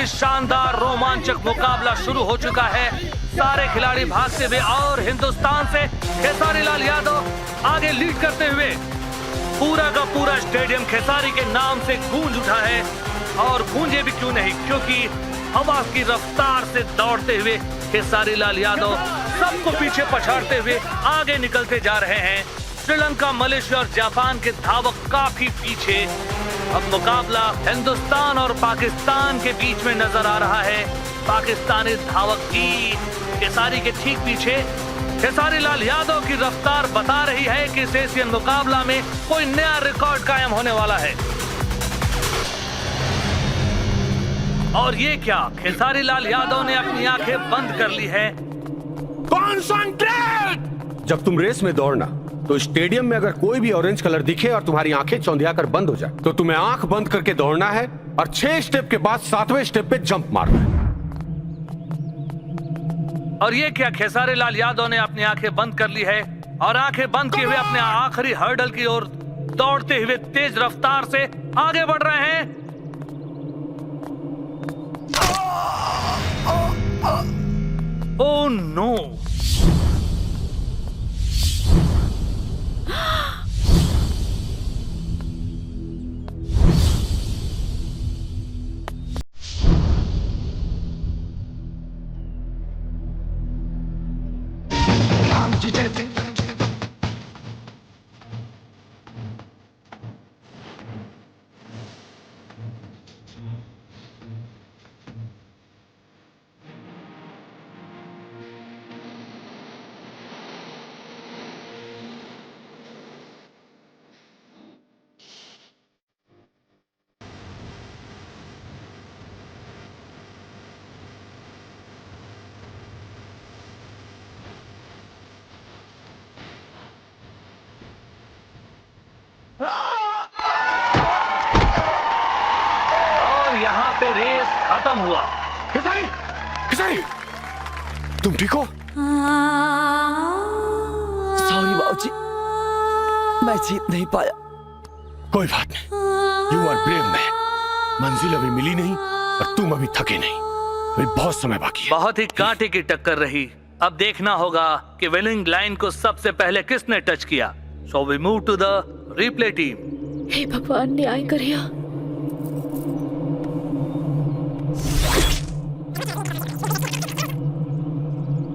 ही शानदार रोमांचक मुकाबला शुरू हो चुका है। सारे खिलाड़ी भागते हुए और हिंदुस्तान से खेसारी लाल यादव आगे लीड करते हुए। पूरा का पूरा स्टेडियम खेसारी के नाम से गूंज उठा है, और गूंजे भी क्यों नहीं, क्योंकि हवा की रफ्तार से दौड़ते हुए खेसारी लाल यादव सबको पीछे पछाड़ते हुए आगे निकलते जा रहे हैं। श्रीलंका, मलेशिया और जापान के धावक काफी पीछे। अब मुकाबला हिंदुस्तान और पाकिस्तान के बीच में नजर आ रहा है। पाकिस्तानी धावक भी खेसारी के ठीक पीछे। खेसारी लाल यादव की रफ्तार बता रही है कि इस एशियन मुकाबला में कोई नया रिकॉर्ड कायम होने वाला है। और ये क्या, खेसारी लाल यादव ने अपनी आंखें बंद कर ली है। कॉन्संट्रेट! जब तुम रेस में दौड़ना तो स्टेडियम में अगर कोई भी ऑरेंज कलर दिखे और तुम्हारी आंखें चौंधिया कर बंद हो जाए तो तुम्हें आंख बंद करके दौड़ना है और 6 स्टेप के बाद 7वें स्टेप पे जंप मारना है। और ये क्या, खेसारी लाल यादव ने अपनी आंखें बंद कर ली है और आंखें बंद किए हुए अपने आखिरी हर्डल की ओर दौड़ते हुए तेज रफ्तार से आगे बढ़ रहे हैं। Oh no! और यहाँ पे रेस खत्म हुआ। खेसारी! खेसारी! तुम ठीक हो? सॉरी बाबूजी, मैं जीत नहीं पाया। कोई बात नहीं, यू आर ब्रेव मैन। मंजिल अभी मिली नहीं और तुम अभी थके नहीं। अभी बहुत समय बाकी है। बहुत ही कांटे की टक्कर रही। अब देखना होगा कि विनिंग लाइन को सबसे पहले किसने टच किया। So we move to the replay team. हे भगवान, न्याय करिए।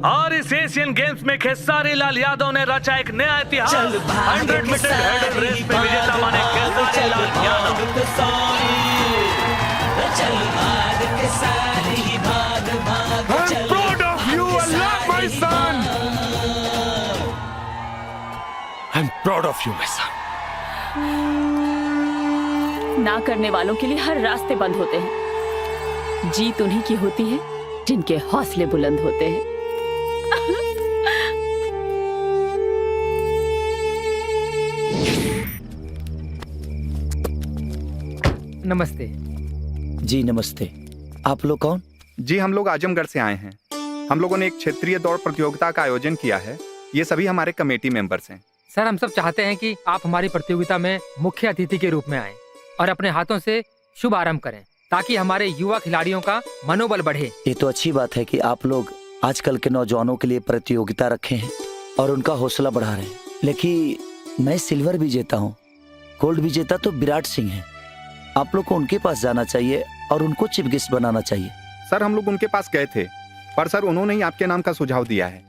और इस एशियन गेम्स में खेसारी लाल यादव ने रचा एक नया इतिहास। 100 मीटर हर्डल रेस में विजेता बने Khesari Lal Yadav. I'm proud of you a lot, my son. I'm proud of you, my son. ना करने वालों के लिए हर रास्ते बंद होते हैं। जीत उन्हीं की होती है जिनके हौसले बुलंद होते हैं। नमस्ते जी। नमस्ते। आप लोग कौन? जी, हम लोग आजमगढ़ से आए हैं। हम लोगों ने एक क्षेत्रीय दौड़ प्रतियोगिता का आयोजन किया है। ये सभी हमारे कमेटी मेंबर्स हैं। सर, हम सब चाहते हैं कि आप हमारी प्रतियोगिता में मुख्य अतिथि के रूप में आएं और अपने हाथों से शुभ आरंभ करें ताकि हमारे युवा खिलाड़ियों का मनोबल बढ़े। ये तो अच्छी बात है कि आप लोग आजकल के नौजवानों के लिए प्रतियोगिता रखे हैं और उनका हौसला बढ़ा रहे हैं। लेकिन मैं सिल्वर विजेता हूँ, गोल्ड विजेता तो विराट सिंह है। आप लोग को उनके पास जाना चाहिए और उनको चीफ गेस्ट बनाना चाहिए। सर, हम लोग उनके पास गए थे, पर सर उन्होंने ही आपके नाम का सुझाव दिया है।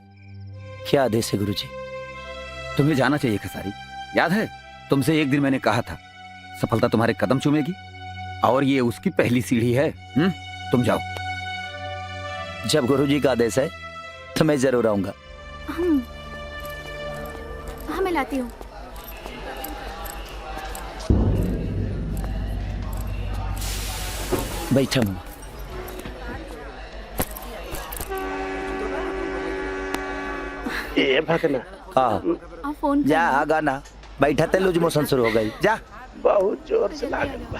क्या आदेश है गुरुजी? तुम्हें जाना चाहिए खेसारी। याद है तुमसे एक दिन मैंने कहा था सफलता तुम्हारे कदम चूमेगी, और ये उसकी पहली सीढ़ी है। तुम जाओ। जब गुरुजी का आदेश है तो मैं जरूर आऊंगा। हाँ, मैं लाती हूँ। बैठा हूँ। ये भगना आप फोन जा आगा ना। बैठा ते लूज मोशन शुरू हो गई। जा। बहुत जोर से लागल बा।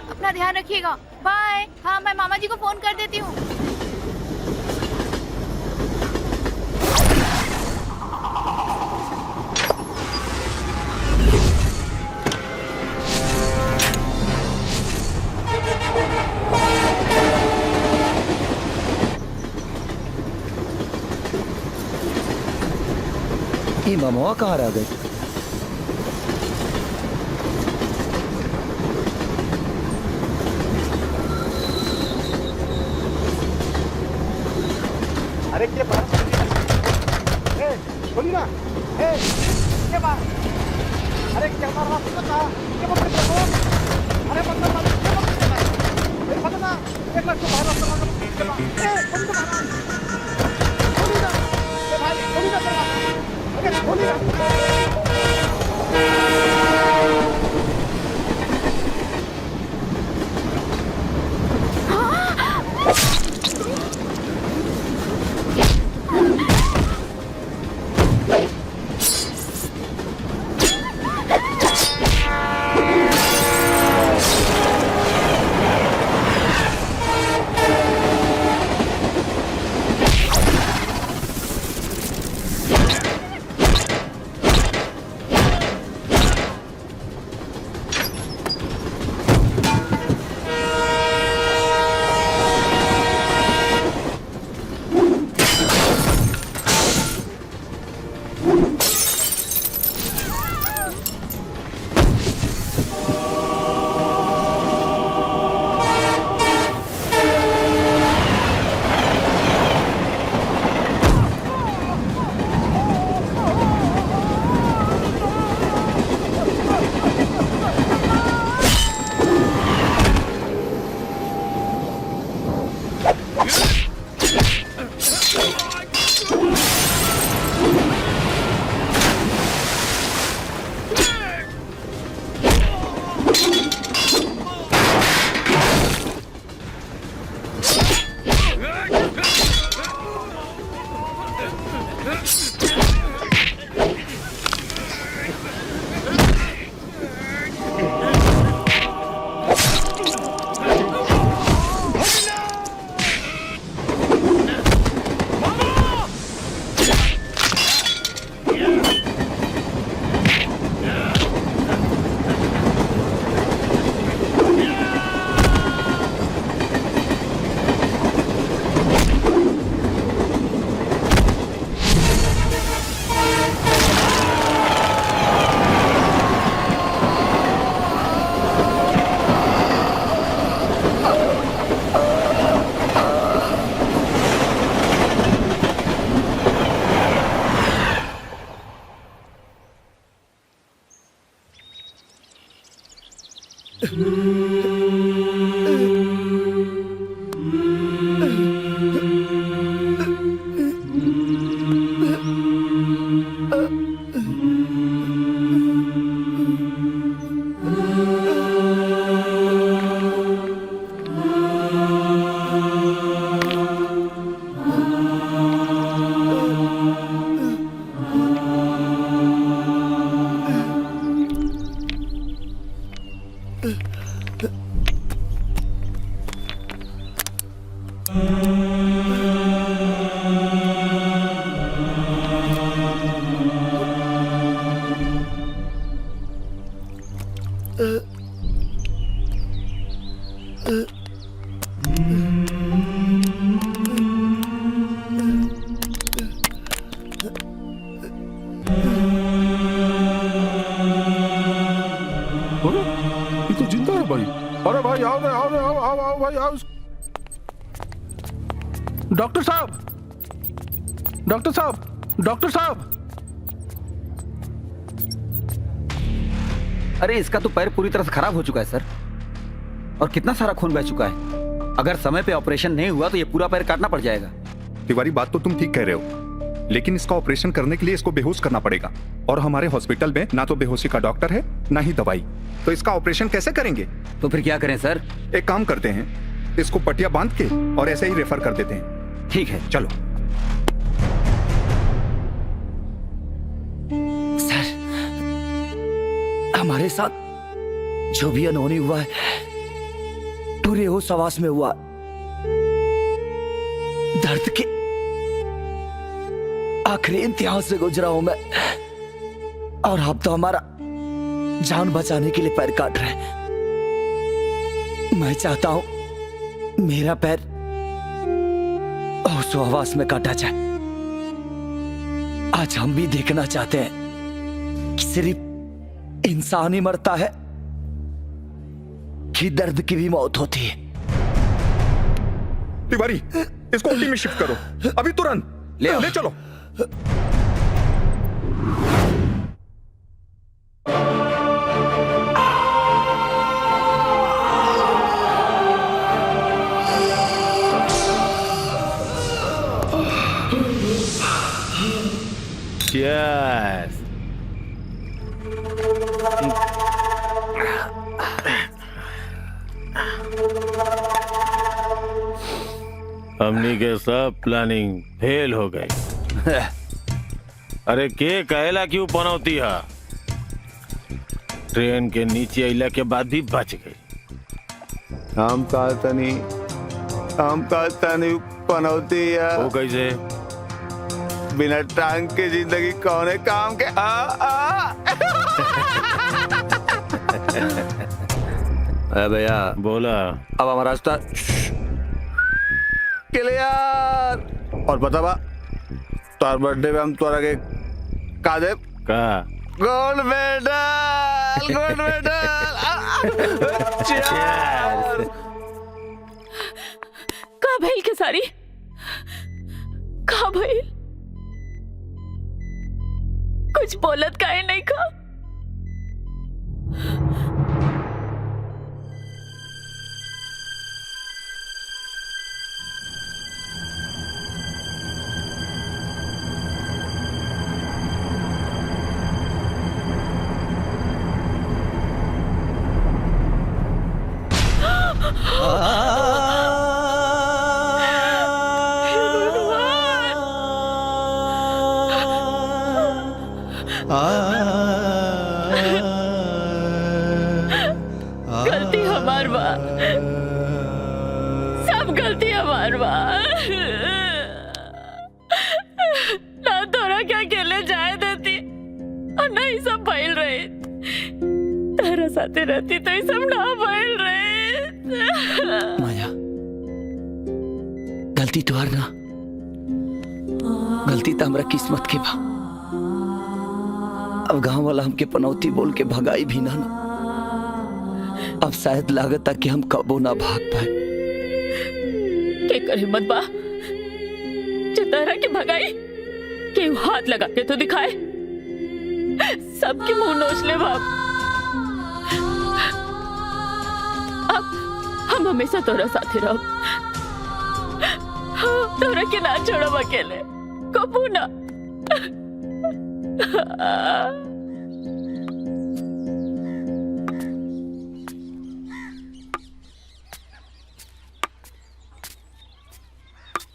अपना ध्यान रखिएगा। बाय। हाँ, मैं मामा जी को फोन कर देती हूँ। ये ममवा कहाँ रह गई? अरे क्या बात ए सुन ना ए क्या बात अरे क्या मार रहा था क्या बात कर रहा है अरे बंदा क्या बात कर रहा है ए पता ना 1 लाख को बाहर रखा ए कौन तो बाहर खोली ना ए भाई खोली ना अरे खोली ना ये तो जिंदा है भाई। अरे भाई आओ ना, आओ ना, आओ आओ आओ भाई आओ। डॉक्टर साहब, डॉक्टर साहब, डॉक्टर साहब। अरे इसका तो पैर पूरी तरह से खराब हो चुका है सर, और कितना सारा खून बह चुका है। अगर समय पे ऑपरेशन नहीं हुआ तो ये पूरा पैर काटना पड़ जाएगा। तिवारी, बात तो तुम ठीक कह रहे हो, लेकिन इसका ऑपरेशन करने के लिए इसको बेहोश करना पड़ेगा, और हमारे हॉस्पिटल में ना तो बेहोशी का डॉक्टर है ना ही दवाई, तो इसका ऑपरेशन कैसे करेंगे? तो फिर क्या करें सर? एक काम करते हैं, इसको पटिया बांध के और ऐसे ही रेफर कर देते हैं। ठीक है, चलो। सर, हमारे साथ जो भी अनहोनी हुआ है पूरे होश आवास में हुआ। दर्द के आखिरी इम्तिहान से गुजरा हूं मैं, और आप तो हमारा जान बचाने के लिए पैर काट रहे हैं। मैं चाहता हूं मेरा पैर होशो आवास में काटा जाए। आज हम भी देखना चाहते हैं कि सिर्फ इंसान ही मरता है कि दर्द की भी मौत होती है। तिवारी, इसको ओटी में शिफ्ट करो अभी तुरंत। ले आओ। ले चलो। Cheers. हमनी के सब प्लानिंग फेल हो गई। अरे के कहेला क्यों पनौती है? ट्रेन के नीचे अइला के बाद भी बच गई। हम कहता नहीं पनौती है। वो कैसे? बिना टांग के जिंदगी कौने काम के। अरे भैया बोला। अब हमारा रास्ता क्लियर। और बता बा तार बर्थडे पे हम तोरा के का दे? का गोल्ड मेडल। Gold medal. का भइल के सारी? का भइल? कुछ बोलत काहे नहीं का? गलती हमार बा, सब गलती हमार बा। ना तोरा क्या अकेले जाए देती और ना ही सब भइल रहे। तेरा साथे रहती तो ये सब ना भइल रहे। माया, गलती तुहार ना, गलती तो हमरा किस्मत के बा। अब गांव वाला हमके पनौती बोल के भगाई भी ना। अब शायद लागत कि हम कबो ना भाग पाए। के कर हिम्मत बा जो तारा के भगाई? के हाथ लगा के तो दिखाए। सबके मुंह नोच ले बाप। अब हम हमेशा तोरा साथे रहो। तोरा के ना छोड़ब अकेले कबू ना।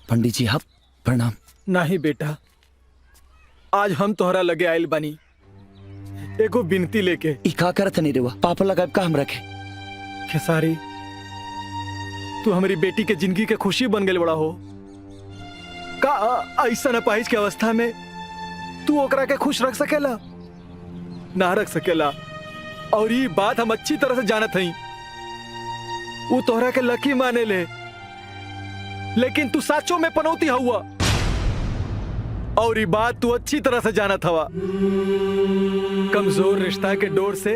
पंडित जी, आप प्रणाम। नहीं बेटा, आज हम तोहरा लगे आयल बनी एगो बिनती लेके। ई का करत नहीं रेवा? पापा लगा का हम रखे। खेसारी, तू हमारी बेटी के जिंदगी के खुशी बन गए बड़ा हो का? ऐसा अपाहिज के अवस्था में तू ओकरा के खुश रख सकेला? ना रख सकेला। और ये बात हम अच्छी तरह से जानत हई। वो तोहरा के लकी माने ले, लेकिन तू साचो में पनौती हुआ। और ये बात तू अच्छी तरह से जानत हवा। कमजोर रिश्ता के डोर से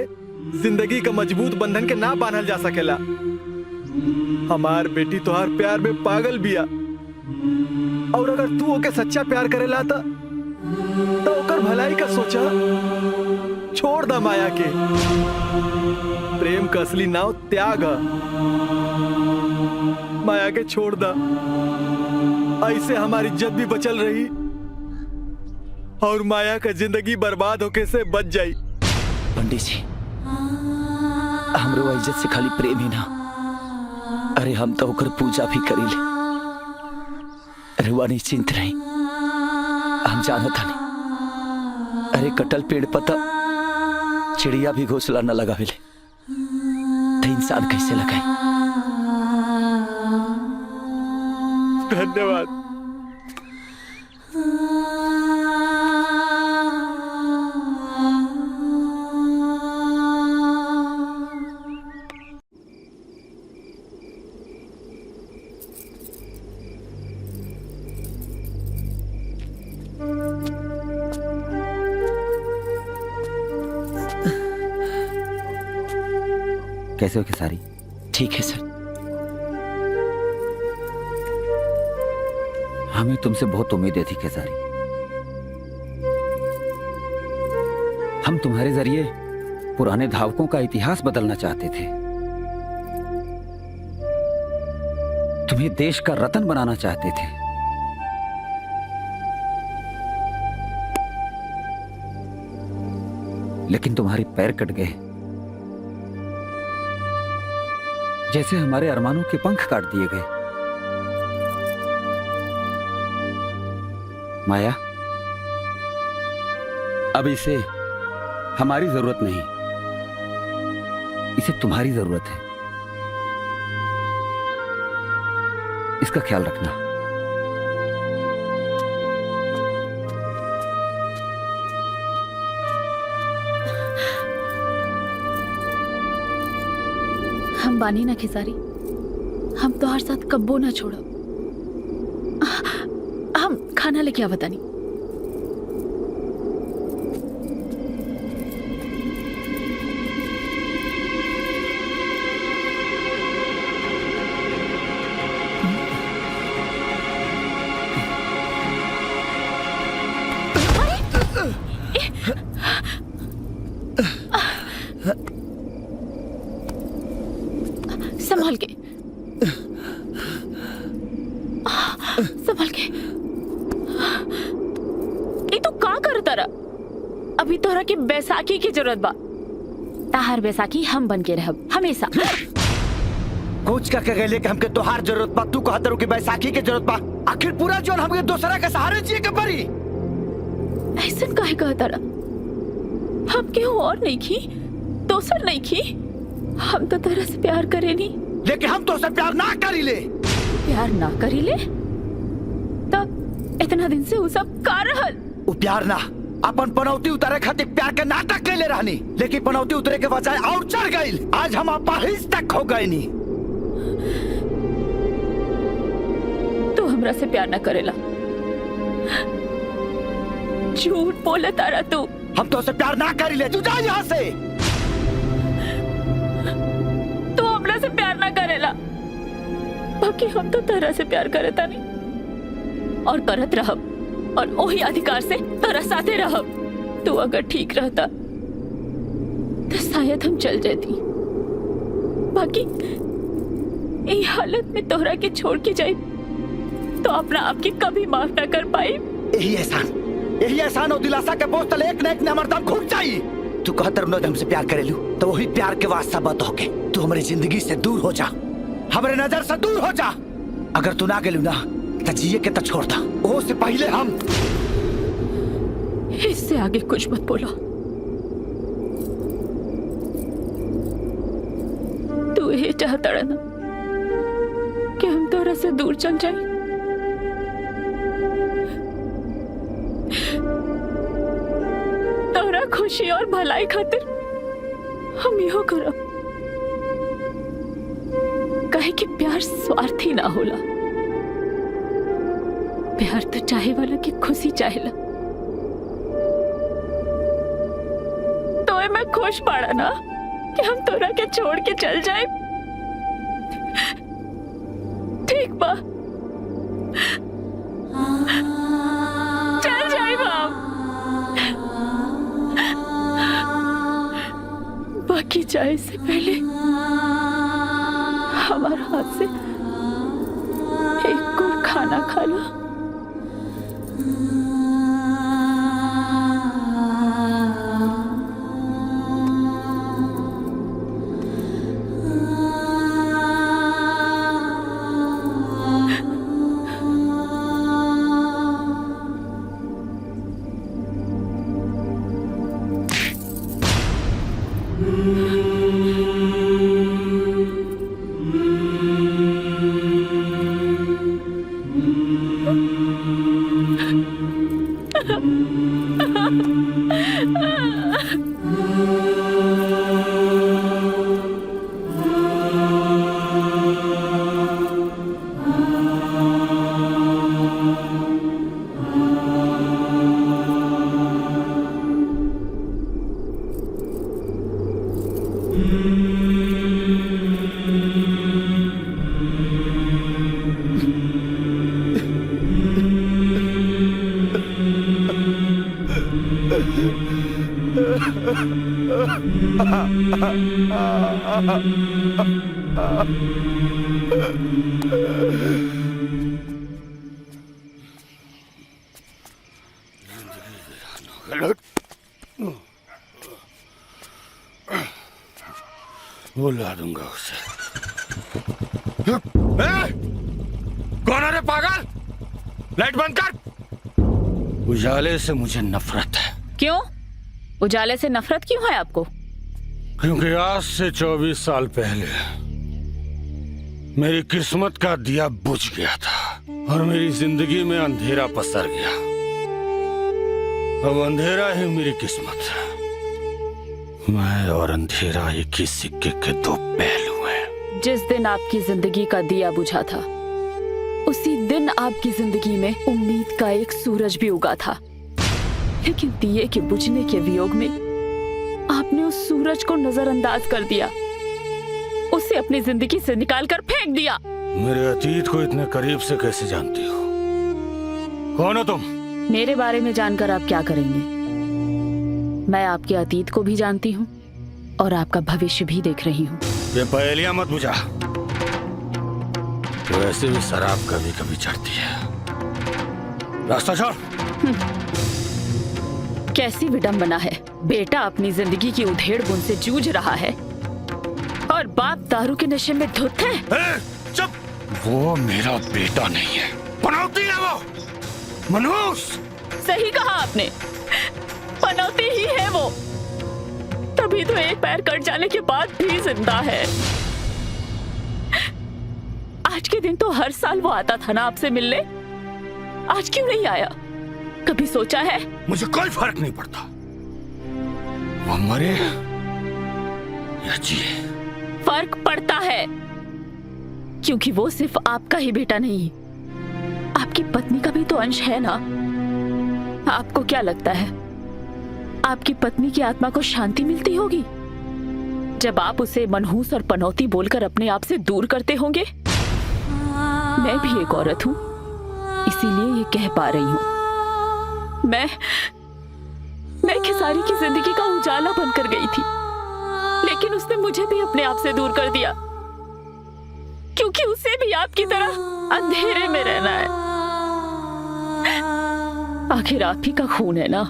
जिंदगी का मजबूत बंधन के ना बांधल जा सकेला। हमार बेटी तोहार प्यार में पागल बिया। और अगर तू ओके सच्चा प्यार करेला तो ओकर भलाई का सोचा। छोड़ दा माया के। प्रेम का असली नाव त्याग है। माया के छोड़ दा। ऐसे हमारी इज्जत भी बचल रही और माया का जिंदगी बर्बाद होके से बच जाई। पंडित जी, हमरो इज्जत से खाली प्रेम ही ना, अरे हम तो ओकर पूजा भी करीले। रुआ निश्चिंत रही, हम जानत हनी। अरे कटल पेड़ पता चिड़िया भी घोंसला न लगावेले तो इंसान कैसे लगाए? धन्यवाद। कैसे हो खेसारी? ठीक है सर। हमें तुमसे बहुत उम्मीदें थी खेसारी। हम तुम्हारे जरिए पुराने धावकों का इतिहास बदलना चाहते थे, तुम्हें देश का रत्न बनाना चाहते थे। लेकिन तुम्हारे पैर कट गए, जैसे हमारे अरमानों के पंख काट दिए गए। माया, अब इसे हमारी जरूरत नहीं, इसे तुम्हारी जरूरत है। इसका ख्याल रखना। हम बानी ना खेसारी, हम तोहार साथ कब्बो ना छोड़ो। हम खाना लेके आ बतानी। संभाल के, संभाल के। ये तो का करता रहा? अभी तोहरा के बैसाखी की जरूरत बा। ताहार बैसाखी हम बन के रहब हमेशा। कुछ का कहले कि हमके तोहार जरूरत बा, तू कहत रहो कि बैसाखी के जरूरत बा। आखिर पूरा जोन हमके दूसरा के सहारे जिए के पड़ी। ऐसन काहे कहता रहा? हम केहू और नहीं की, दोसर नहीं की। हम तो तरह से प्यार करे नहीं। लेकिन हम तो से प्यार ना करी ले। प्यार ना करी ले? तब इतना दिन से वो सब का रहल? वो प्यार ना, अपन पनौती उतारे खातिर प्यार के नाटक के ले रहनी, लेकिन पनौती उतरे के बजाय और चढ़ गई। आज हम अपाहिज तक हो गए नी। तू हमरा से प्यार ना करेला, झूठ बोले तारा तू। हम तो से प्यार ना करी ले, तू जा यहाँ से। तू हमरा से प्यार ना करेला, बाकी हम तो तरह से प्यार करता नहीं और करत रहब, और वही अधिकार से तरह साथे रहब। तू अगर ठीक रहता तो शायद हम चल जाती, बाकी ये हालत में तोहरा के छोड़ के जाए तो अपना आपकी कभी माफ ना कर पाई। यही एहसान और दिलासा के बोझ तले एक न एक नमरदम घुट जाई। तू कहतर नदम से प्यार करेलू तो वही प्यार के वास्ता बात होके तू हमारी जिंदगी से दूर हो जा, हमारे नजर से दूर हो जा। अगर तू ना गेलू ना तो जिए के तो छोड़ दा, वो से पहले हम। इससे आगे कुछ मत बोलो। तू ये चाहता ना कि हम तोरा से दूर चल जाए? तोरा खुशी और भलाई खातिर हम यो करब, काहे कि प्यार स्वार्थी ना होला। प्यार तो चाहे वाला की खुशी चाहेला। तो मैं खुश पड़ा ना कि हम तोरा के छोड़ के चल जाए। ठीक बा, चल जाए बाप। बाकी जाए से पहले हमारे हाथ से एक और खाना खा लो। बुला दूंगा उसे। कौन है रे पागल? लाइट बंद कर। उजाले से मुझे नफरत है। क्यों? उजाले से नफरत क्यों है आपको? क्योंकि आज से 24 साल पहले मेरी किस्मत का दिया बुझ गया था और मेरी जिंदगी में अंधेरा पसर गया। अब अंधेरा ही मेरी किस्मत है। मैं और अंधेरा एक ही सिक्के के दो पहलू हैं। जिस दिन आपकी जिंदगी का दिया बुझा था, उसी दिन आपकी जिंदगी में उम्मीद का एक सूरज भी उगा था। लेकिन दिए के बुझने के वियोग में आपने उस सूरज को नजरअंदाज कर दिया, उसे अपनी जिंदगी से निकालकर फेंक दिया। मेरे अतीत को इतने करीब से कैसे जानती हो? कौन हो तुम? मेरे बारे में जानकर आप क्या करेंगे? मैं आपके अतीत को भी जानती हूँ और आपका भविष्य भी देख रही हूँ। ये पहेलियां मत बुझा। वैसे भी शराब कभी कभी चढ़ती है। रास्ता छोड़। कैसी विडंबना है, बेटा अपनी जिंदगी की उधेड़ बुन से जूझ रहा है और बाप दारू के नशे में धुत है। चुप। वो मेरा बेटा नहीं है, पनौती है वो। मनहूस। सही कहा आपने, पनौती ही है वो। तभी तो एक पैर कट जाने के बाद भी जिंदा है। आज के दिन तो हर साल वो आता था ना आपसे मिलने, आज क्यों नहीं आया? कभी सोचा है? मुझे कोई फर्क नहीं पड़ता वो मरे या जिए। फर्क पड़ता है, क्योंकि वो सिर्फ आपका ही बेटा नहीं, आपकी पत्नी का भी तो अंश है ना। आपको क्या लगता है आपकी पत्नी की आत्मा को शांति मिलती होगी जब आप उसे मनहूस और पनौती बोलकर अपने आप से दूर करते होंगे? मैं भी एक औरत हूँ, इसीलिए ये कह पा रही हूँ। मैं खेसारी की जिंदगी का उजाला बनकर गई थी, लेकिन उसने मुझे भी अपने आप से दूर कर दिया, क्योंकि उसे भी आपकी तरह अंधेरे में रहना है। आखिर आप ही का खून है ना।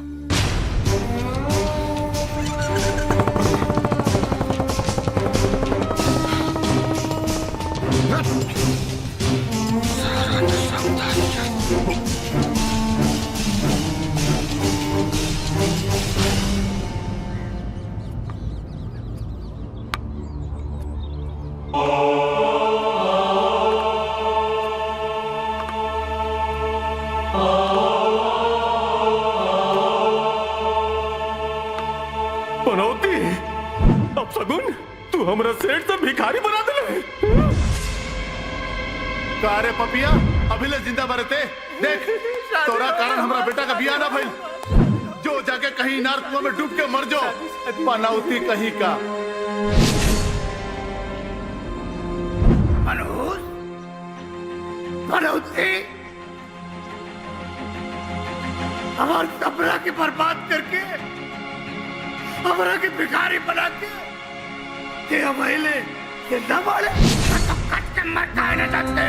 पनौती, अब सगुन तू हमरा सेठ से भिखारी बना दे। कारे पपिया अभी ले जिंदा बरते देख, तोरा कारण हमरा बेटा का बियाह ना भइल। जो जाके कहीं इनार कुआं में डूब के मर जो, पनौती कहीं का। मनोज, पनौती हमार कपड़ा के बर्बाद करके हमरा के भिखारी बना के ते हमारे ये न वाले कट के मर जाने जाते।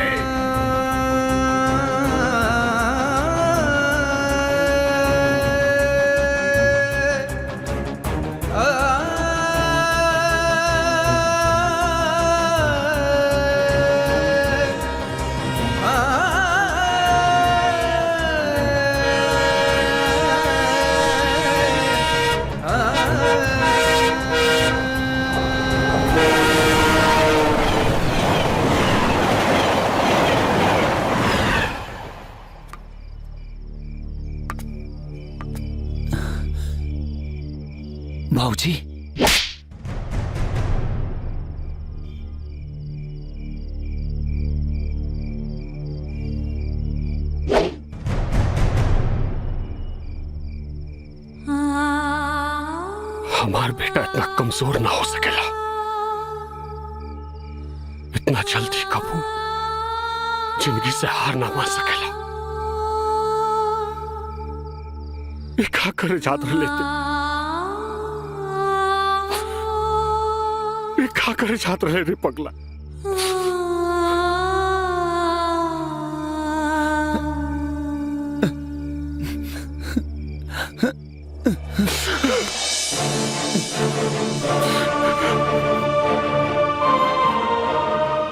भाऊजी, हमार बेटा इतना कमजोर ना हो सकेला। इतना जल्दी कबू जिंदगी से हार ना मान सकेला। एक कर जादर लेते का करे छात्र रहे रे पगला।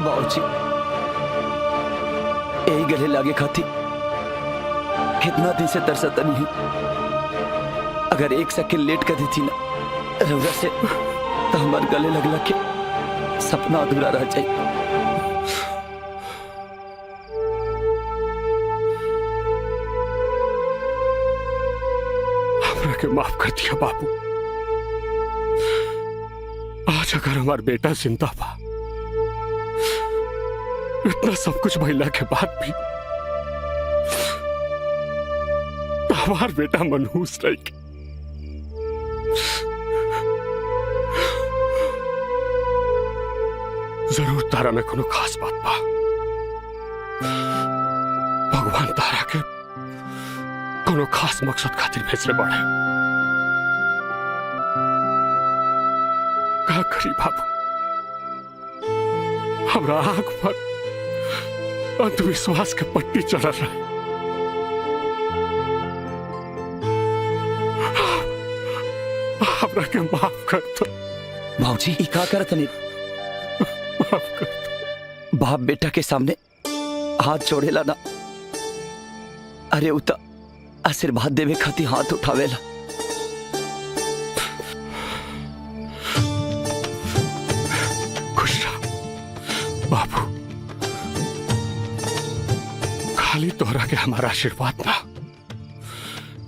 बाबूजी यही गले लागे खाती कितना दिन से तरसता नहीं। अगर एक सेकंड लेट कर देती ना रउरा से तो हमारे गले लग के सपना अधूरा रह जाए। हमरा के माफ कर दिया बाबू। आज अगर हमारा बेटा जिंदा बा, इतना सब कुछ महिला के बाद भी हमार बेटा मनहूस रह गया। जरूर तारा में कोनो खास बात बा। भगवान तारा के कोनो खास मकसद खातिर भेजले बाड़े। का करी बाबू, हमरा आंख पर अंधविश्वास के पट्टी चढ़ल रहे। हमरा के माफ कर दो बाबूजी। ई का करत नहीं, माफ कर दो। बाप बेटा के सामने हाथ जोड़ेला ना, अरे उता आशीर्वाद देवे खातिर हाथ उठावेला। खुश रह बाबू। खाली तोहरा के हमारा आशीर्वाद ना,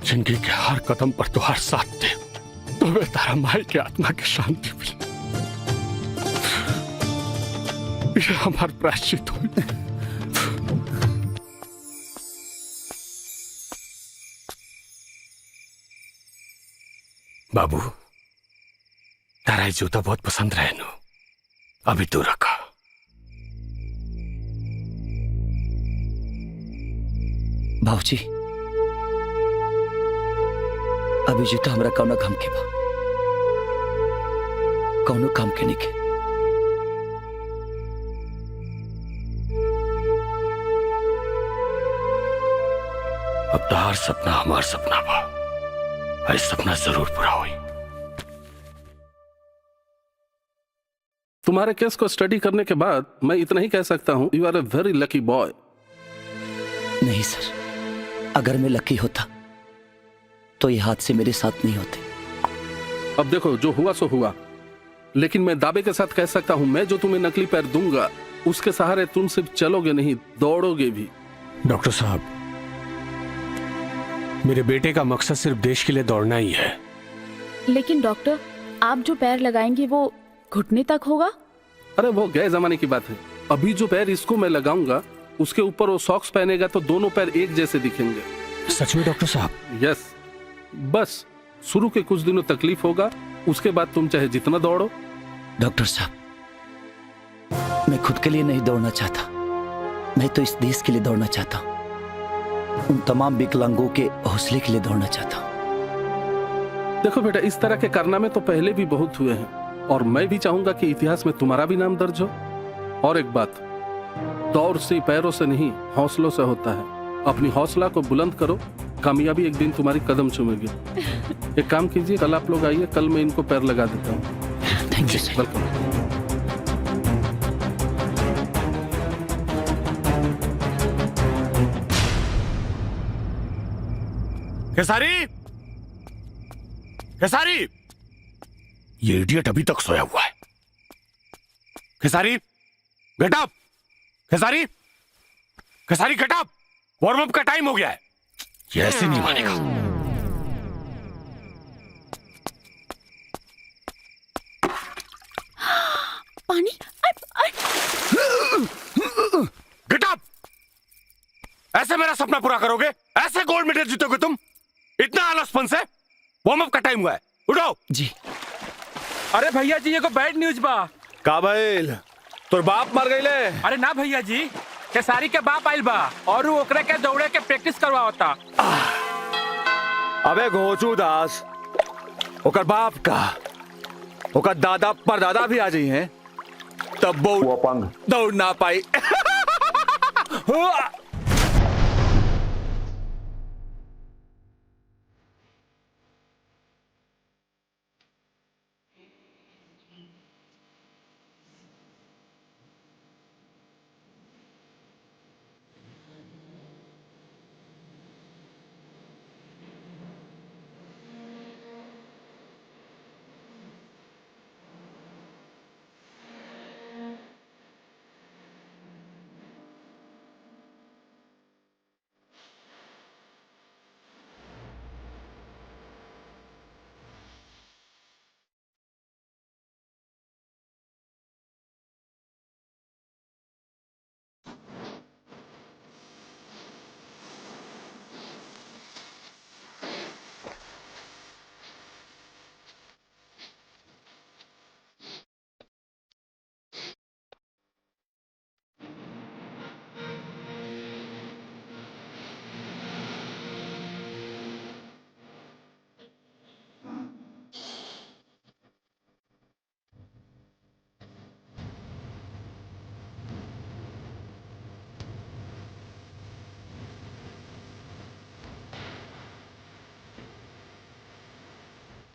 जिंदगी के हर कदम पर तुहार साथ दे, तुम्हें तारा माई के आत्मा की शांति मिले। ये हमारा प्रायश्चित हो। बाबू तारा ये जूता बहुत पसंद रहे नो, अभी तू रखा। बाबूजी अभी जूता हमरा कौनो काम के बा, कौनो काम के नहीं के। अब तार सपना हमार सपना बा, ऐसा सपना जरूर पूरा होई। तुम्हारे केस को स्टडी करने के बाद मैं इतना ही कह सकता हूं, you are a very lucky boy. नहीं सर, अगर मैं लकी होता तो ये हादसे मेरे साथ नहीं होते। अब देखो जो हुआ सो हुआ, लेकिन मैं दावे के साथ कह सकता हूं, मैं जो तुम्हें नकली पैर दूंगा उसके सहारे तुम सिर्फ चलोगे नहीं, दौड़ोगे भी। डॉक्टर साहब, मेरे बेटे का मकसद सिर्फ देश के लिए दौड़ना ही है। लेकिन डॉक्टर, आप जो पैर लगाएंगे वो घुटने तक होगा? अरे वो गए जमाने की बात है। अभी जो पैर इसको मैं लगाऊंगा उसके ऊपर वो सॉक्स पहनेगा तो दोनों पैर एक जैसे दिखेंगे। सच में डॉक्टर साहब? यस। बस शुरू के कुछ दिनों तकलीफ होगा, उसके बाद तुम चाहे जितना दौड़ो। डॉक्टर साहब, मैं खुद के लिए नहीं दौड़ना चाहता, मैं तो इस देश के लिए दौड़ना चाहता हूं। उन तमाम विकलांगों के हौसले के लिए दौड़ना चाहता हूं। देखो बेटा, इस तरह के कारनामे तो पहले भी बहुत हुए हैं, और मैं भी चाहूंगा कि इतिहास में तुम्हारा भी नाम दर्ज हो। और एक बात, दौड़ से पैरों से नहीं हौसलों से होता है। अपनी हौसला को बुलंद करो, कामयाबी एक दिन तुम्हारी कदम चूमेगी। एक काम कीजिए, कल आप लोग आइए, कल मैं इनको पैर लगा देता हूँ। Thank you sir. Welcome. Khesari, Khesari, ये इडियट अभी तक सोया हुआ है। Khesari, get up. Khesari, Khesari get up, warm up का टाइम हो गया है। ये ऐसे नहीं मानेगा। पानी। Get up. ऐसे मेरा सपना पूरा करोगे? ऐसे गोल्ड मेडल जीतोगे तुम? इतना आलसपन से? वार्म अप का टाइम हुआ है, उठो। जी। अरे भैया जी, ये को बैड न्यूज बा। का भइल? तोर बाप मर गईले? अरे ना भैया जी, खेसारी के बाप आइल बा और वो ओकरे के दौड़े के प्रैक्टिस करवावता। अबे घोचू दास, ओकर बाप का, ओकर दादा परदादा भी आ जाई हैं। तब वो अपंग दौड़ ना पाई।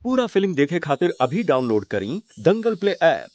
पूरा फिल्म देखे खातिर अभी डाउनलोड करी दंगल प्ले ऐप।